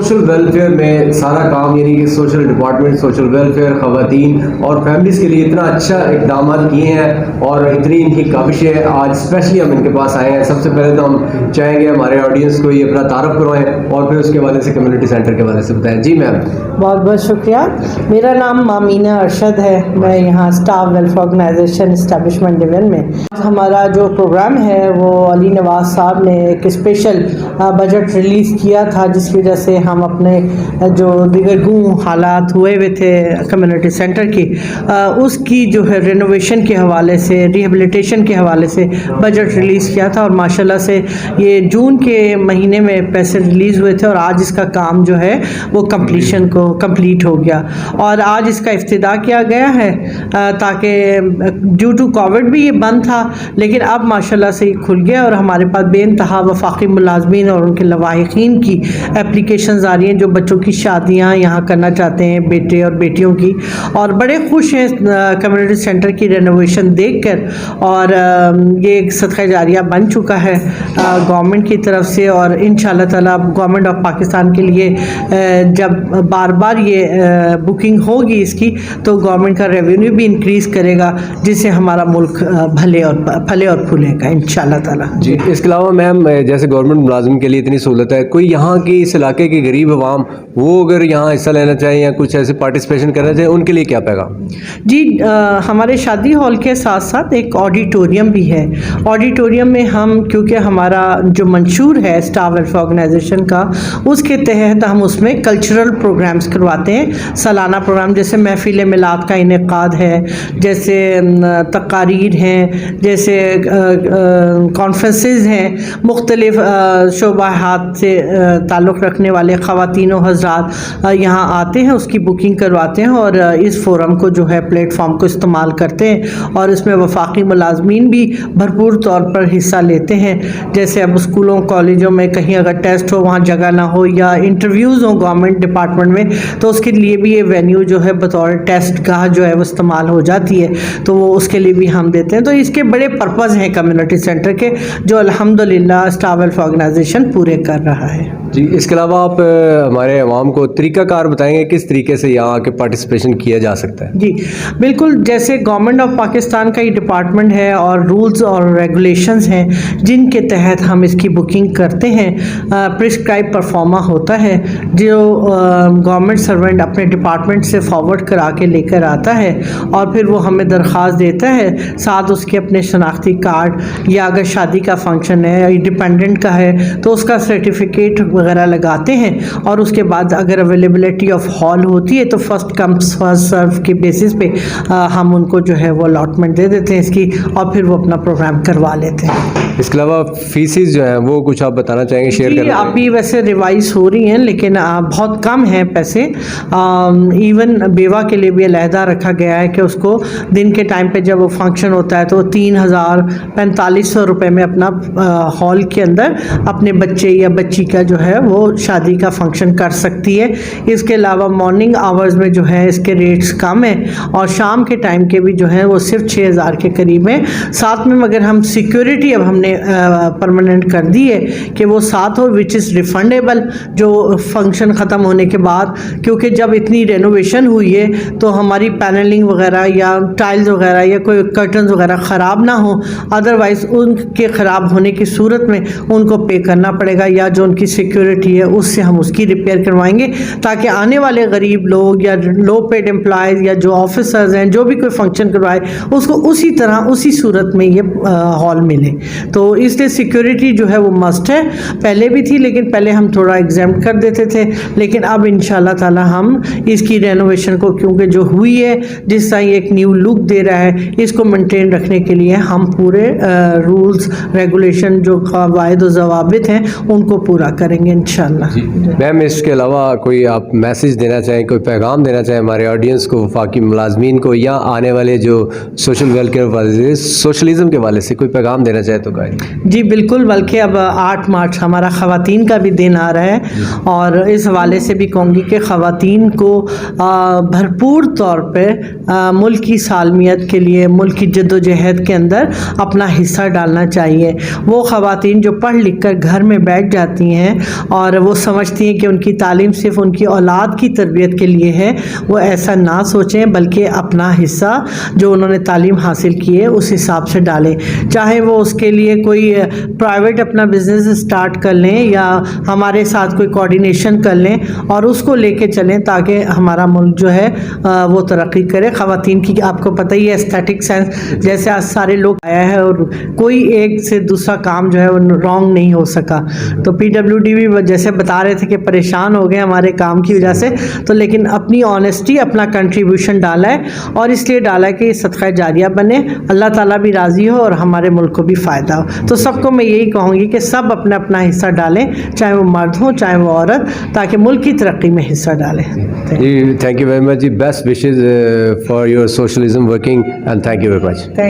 Social welfare میں سارا کام، یعنی کہ سوشل ڈپارٹمنٹ، سوشل ویلفیئر، خواتین اور فیملیز کے لیے اتنا اچھا اقدامات کیے ہیں اور اتنی ان کی کاوشیں آج اسپیشلی ہم ان کے پاس آئے ہیں. سب سے پہلے تو ہم چاہیں گے ہمارے آڈینس کو یہ اپنا تعارف کروائیں اور پھر اس کے حوالے سے کمیونٹی سینٹر کے حوالے سے بتائیں. جی میم. بہت بہت شکریہ. میرا نام مامینہ ارشد ہے. میں یہاں staff welfare organisation establishment division میں. ہمارا جو پروگرام ہے وہ علی نواز صاحب نے ایک اسپیشل بجٹ ریلیز کیا تھا، جس کی وجہ سے ہم اپنے جو دیگرگوں حالات ہوئے تھے کمیونٹی سینٹر کی، اس کی جو ہے رینوویشن کے حوالے سے، ریہیبلیٹیشن کے حوالے سے بجٹ ریلیز کیا تھا. اور ماشاءاللہ سے یہ جون کے مہینے میں پیسے ریلیز ہوئے تھے اور آج اس کا کام جو ہے وہ کمپلیٹ ہو گیا اور آج اس کا افتتاح کیا گیا ہے. تاکہ ڈیو ٹو کووڈ بھی یہ بند تھا، لیکن اب ماشاءاللہ سے یہ کھل گیا اور ہمارے پاس بے انتہا وفاقی ملازمین اور ان کے لواحقین کی اپلیکیشنز آ رہی ہیں جو بچوں کی شادیاں یہاں کرنا چاہتے ہیں، بیٹے اور بیٹیوں کی، اور بڑے خوش ہیں کمیونٹی سینٹر کی رینوویشن دیکھ کر. اور یہ ایک صدقہ جاریہ بن چکا ہے گورنمنٹ کی طرف سے، اور انشاءاللہ تعالیٰ گورنمنٹ آف پاکستان کے لیے جب بار بار یہ بکنگ ہوگی اس کی تو گورنمنٹ کا ریونیو بھی انکریز کرے گا، جس سے ہمارا ملک پھلے اور پھولے گا انشاءاللہ تعالیٰ. جی اس کے علاوہ میم جیسے گورنمنٹ ملازم کے لیے اتنی سہولت ہے، کوئی یہاں کی اس علاقے کی غریب عوام وہ اگر یہاں حصہ لینا چاہیں یا کچھ ایسے پارٹیسپیشن کرنا چاہیں ان کے لیے کیا پیغام؟ جی ہمارے شادی ہال کے ساتھ ساتھ ایک آڈیٹوریم بھی ہے. آڈیٹوریم میں ہم کیونکہ ہمارا جو منشور ہے اسٹاف ویلفیئر آرگنائزیشن کا، اس کے تحت ہم اس میں کلچرل پروگرامز کرواتے ہیں. سالانہ پروگرام جیسے محفل میلاد کا انعقاد ہے، جیسے تقاریر ہیں، جیسے کانفرنسز ہیں، مختلف شعبہات سے تعلق رکھنے والے خواتین و حضرات یہاں آتے ہیں، اس کی بکنگ کرواتے ہیں اور اس فورم کو جو ہے پلیٹ فارم کو استعمال کرتے ہیں. اور اس میں وفاقی ملازمین بھی بھرپور طور پر حصہ لیتے ہیں. جیسے اب اسکولوں کالجوں میں کہیں اگر ٹیسٹ ہو وہاں جگہ نہ ہو یا انٹرویوز ہوں گورنمنٹ ڈپارٹمنٹ میں، تو اس کے لیے بھی یہ وینیو جو ہے بطور ٹیسٹ گاہ جو ہے وہ استعمال ہو جاتی ہے، تو وہ اس کے لیے بھی ہم دیتے ہیں. تو اس کے بڑے پرپز ہیں کمیونٹی سینٹر کے جو الحمدللہ اسٹاف ویلفیئر آرگنائزیشن پورے کر رہا ہے. جی اس کے علاوہ آپ ہمارے عوام کو طریقہ کار بتائیں گے کس طریقے سے یہاں آ کے پارٹیسپیشن کیا جا سکتا ہے؟ جی بالکل. جیسے گورنمنٹ آف پاکستان کا یہ ڈپارٹمنٹ ہے اور رولز اور ریگولیشنز ہیں جن کے تحت ہم اس کی بکنگ کرتے ہیں. پرسکرائب پرفارما ہوتا ہے جو گورنمنٹ سرونٹ اپنے ڈپارٹمنٹ سے فارورڈ کرا کے لے کر آتا ہے اور پھر وہ ہمیں درخواست دیتا ہے، ساتھ اس کے اپنے شناختی کارڈ، یا اگر شادی کا فنکشن ہے یا ڈپینڈنٹ کا ہے تو اس کا سرٹیفکیٹ وغیرہ لگاتے ہیں. اور اس کے بعد اگر اویلیبلٹی آف ہال ہوتی ہے تو فرسٹ کم فرسٹ سرو کے بیسس پہ ہم ان کو جو ہے وہ الاٹمنٹ دے دیتے ہیں اس کی، اور پھر وہ اپنا پروگرام کروا لیتے ہیں. اس کے علاوہ فیسز جو ہیں وہ کچھ آپ بتانا چاہیں گے، شیئر کریں؟ جی ابھی ویسے ریوائز ہو رہی ہیں لیکن بہت کم ہیں پیسے. ایون بیوہ کے لیے بھی علیحدہ رکھا گیا ہے کہ اس کو دن کے ٹائم پہ جب وہ فنکشن ہوتا ہے تو 3,000-4,500 روپے میں اپنا ہال کے اندر اپنے بچے یا بچی کا جو ہے وہ شادی کا فنکشن کر سکتی ہے. اس کے علاوہ مارننگ آورز میں جو ہے اس کے ریٹس کم ہیں اور شام کے ٹائم کے بھی جو ہیں وہ صرف 6,000 کے قریب ہیں. ساتھ میں مگر ہم سیکیورٹی اب ہم نے پرماننٹ کر دی ہے کہ وہ ساتھ ہو وچ از ریفنڈیبل جو فنکشن ختم ہونے کے بعد، کیونکہ جب اتنی رینوویشن ہوئی ہے تو ہماری پینلنگ وغیرہ یا ٹائلز وغیرہ یا کوئی کرٹنز وغیرہ خراب نہ ہوں، ادروائز ان کے خراب ہونے کی صورت میں ان کو پے کرنا پڑے گا، یا جو ان کی سیکیورٹی ہے اس سے ہم اس کی ریپیئر کروائیں گے تاکہ آنے والے غریب لوگ یا لو پیڈ امپلائز یا جو آفیسرز ہیں جو بھی کوئی فنکشن کروائے اس کو اسی طرح اسی صورت میں یہ ہال ملے. تو اس لیے سیکیورٹی جو ہے وہ مسٹ ہے. پہلے بھی تھی لیکن پہلے ہم تھوڑا ایگزامپٹ کر دیتے تھے، لیکن اب انشاءاللہ تعالی ہم اس کی رینوویشن کو کیونکہ جو ہوئی ہے جس طرح ایک نیو لک دے رہا ہے اس کو مینٹین رکھنے کے لیے ہم پورے رولز ریگولیشن جو قواعد و ضوابط ہیں ان کو پورا کریں گے انشاءاللہ. میم اس کے علاوہ کوئی آپ میسج دینا چاہیں، کوئی پیغام دینا چاہیں ہمارے آڈینس کو، وفاقی ملازمین کو، یا آنے والے جو سوشل ویلفیئر والے سوشلزم کے والے سے کوئی پیغام دینا چاہے تو کہیں؟ جی بالکل. بلکہ اب 8 مارچ ہمارا خواتین کا بھی دن آ رہا ہے اور اس حوالے سے بھی کہوں گی کہ خواتین کو بھرپور طور پہ ملک کی سالمیت کے لیے، ملک کی جد و جہد کے اندر اپنا حصہ ڈالنا چاہیے. وہ خواتین جو پڑھ لکھ کر گھر میں بیٹھ جاتی ہیں اور وہ سمجھتی سمجھتی ہیں کہ ان کی تعلیم صرف ان کی اولاد کی تربیت کے لیے ہے، وہ ایسا نہ سوچیں، بلکہ اپنا حصہ جو انہوں نے تعلیم حاصل کی ہے اس حساب سے ڈالیں، چاہے وہ اس کے لیے کوئی پرائیویٹ اپنا بزنس اسٹارٹ کر لیں یا ہمارے ساتھ کوئی کوارڈینیشن کر لیں اور اس کو لے کے چلیں تاکہ ہمارا ملک جو ہے وہ ترقی کرے۔ خواتین کی آپ کو پتہ ہی ہے اسٹیٹک سینس، جیسے آج سارے لوگ آیا ہے اور کوئی ایک سے دوسرا کام جو ہے وہ رانگ نہیں ہو سکا، تو پی ڈبلیو ڈی بھی جیسے بتا رہے تھے کہ پریشان ہو گئے ہمارے کام کی وجہ سے، تو لیکن اپنی آنیسٹی اپنا کنٹریبیوشن ڈالا ہے اور اس لیے ڈالا ہے کہ یہ صدقہ جاریہ بنے، اللہ تعالیٰ بھی راضی ہو اور ہمارے ملک کو بھی فائدہ ہو۔ تو سب کو میں یہی کہوں گی کہ سب اپنا اپنا حصہ ڈالیں، چاہے وہ مرد ہوں چاہے وہ عورت، تاکہ ملک کی ترقی میں حصہ ڈالیں۔ جی تھینک یو ویری مچ جی، best wishes for your socialism working and thank you very much.